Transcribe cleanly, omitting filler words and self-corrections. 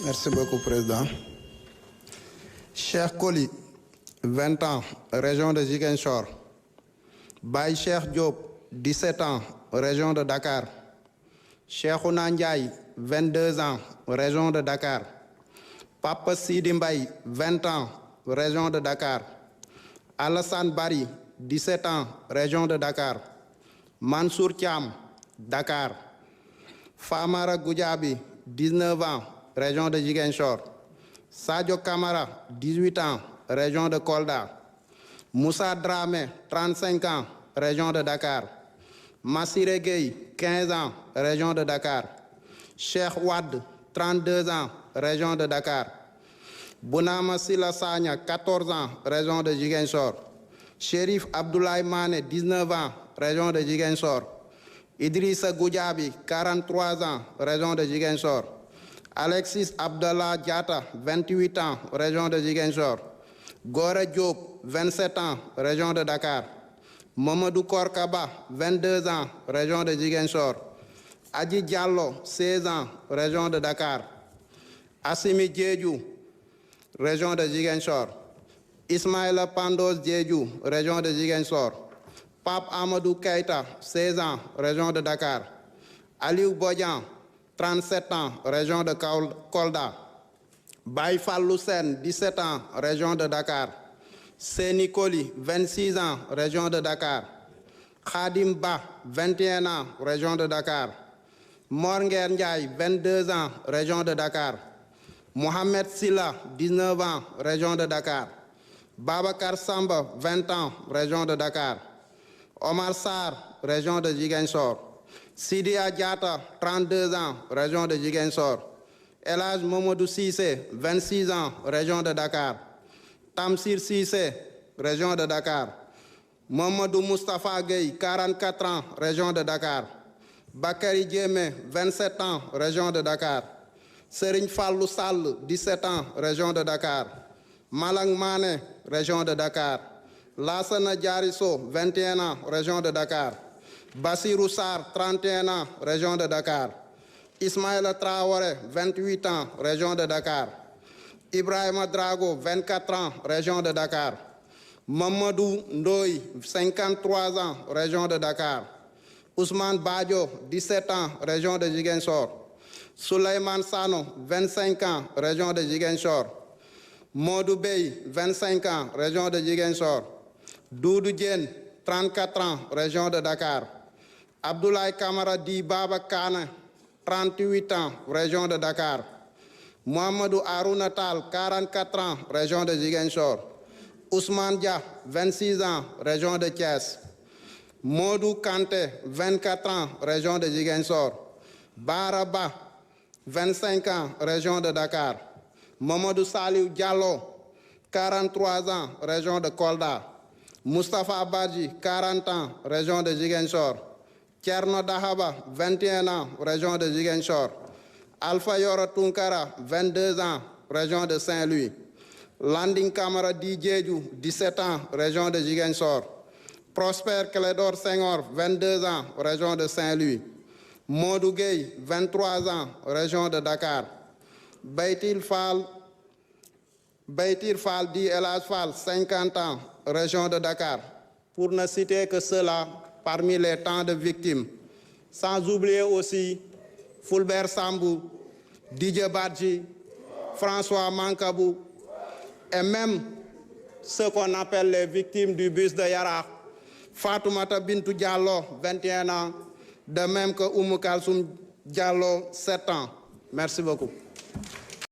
Merci beaucoup, Président. Cheikh Koli, 20 ans, région de Ziguinchor. Baye Cheikh Diop, 17 ans, région de Dakar. Cheikhouna Ndiaye, 22 ans, région de Dakar. Papa Sidi Mbaye, 20 ans, région de Dakar. Alassane Bari, 17 ans, région de Dakar. Mansour Thiam, Dakar. Famara Goudiaby, 19 ans, région de Ziguinchor. Sadio Kamara, 18 ans, région de Kolda. Moussa Dramé, 35 ans, région de Dakar. Massiré Gueye, 15 ans, région de Dakar. Cheikh Wad, 32 ans, région de Dakar. Bounama Silla Sagna, 14 ans, région de Ziguinchor. Chérif Abdoulaye Mané, 19 ans, région de Ziguinchor. Idrissa Goudiaby, 43 ans, région de Ziguinchor. Alexis Abdallah Diatta, 28 ans, région de Ziguinchor. Gore Diop, 27 ans, région de Dakar. Mamadou Korkaba, 22 ans, région de Ziguinchor. Adji Diallo, 16 ans, région de Dakar. Assimi Diédhiou, région de Ziguinchor. Ismaïla Pandos Diédhiou, région de Ziguinchor. Pape Amadou Keïta, 16 ans, région de Dakar. Aliou Bodian, 37 ans, région de Kolda. Baye Fallou Sène, 17 ans, région de Dakar. Séni Koli, 26 ans, région de Dakar. Khadim Ba, 21 ans, région de Dakar. Mor Nguer Ndiaye, 22 ans, région de Dakar. Mohamed Silla, 19 ans, région de Dakar. Babacar Samba, 20 ans, région de Dakar. Omar Sarr, région de Ziguinchor. Sidia Diatta, 32 ans, région de Ziguinchor. Elhadj Mamadou Cissé, 26 ans, région de Dakar. Tamsir Cissé, région de Dakar. Mamadou Moustapha Gueye, 44 ans, région de Dakar. Bakary Diémé, 27 ans, région de Dakar. Serigne Fallou Sall, 17 ans, région de Dakar. Malang Mané, région de Dakar. Lassana Diarisso, 21 ans, région de Dakar. Bassirou Sarr, 31 ans, région de Dakar. Ismaïla Traoré, 28 ans, région de Dakar. Ibrahima Drago, 24 ans, région de Dakar. Mamadou Ndoye, 53 ans, région de Dakar. Ousmane Badio, 17 ans, région de Ziguinchor. Souleymane Sano, 25 ans, région de Ziguinchor. Modou Bey, 25 ans, région de Ziguinchor. Doudou Diène, 34 ans, région de Dakar. Abdoulaye Kamara Di Baba Kane, 38 ans, région de Dakar. Mohamedou Harouna Tall, 44 ans, région de Ziguinchor. Ousmane Dia, 26 ans, région de Thiès. Modou Kanté, 24 ans, région de Ziguinchor. Baraba, 25 ans, région de Dakar. Mamadou Saliou Diallo, 43 ans, région de Kolda. Moustapha Badji, 40 ans, région de Ziguinchor. Thierno Dahaba, 21 ans, région de Ziguinchor. Alpha Yoro Tunkara, 22 ans, région de Saint-Louis. Landing Kamara Di Diédhiou, 17 ans, région de Ziguinchor. Prosper Clédor Senghor, 22 ans, région de Saint-Louis. Modou Gueye, 23 ans, région de Dakar. Baitir Fall Di Elhadj Fall, 50 ans, région de Dakar. Pour ne citer que cela parmi les tant de victimes. Sans oublier aussi Fulbert Sambou, Didier Badji, François Mankabou, et même ceux qu'on appelle les victimes du bus de Yara. Fatoumata Bintou Diallo, 21 ans, de même que Oumou Kalsoum Diallo, 7 ans. Merci beaucoup.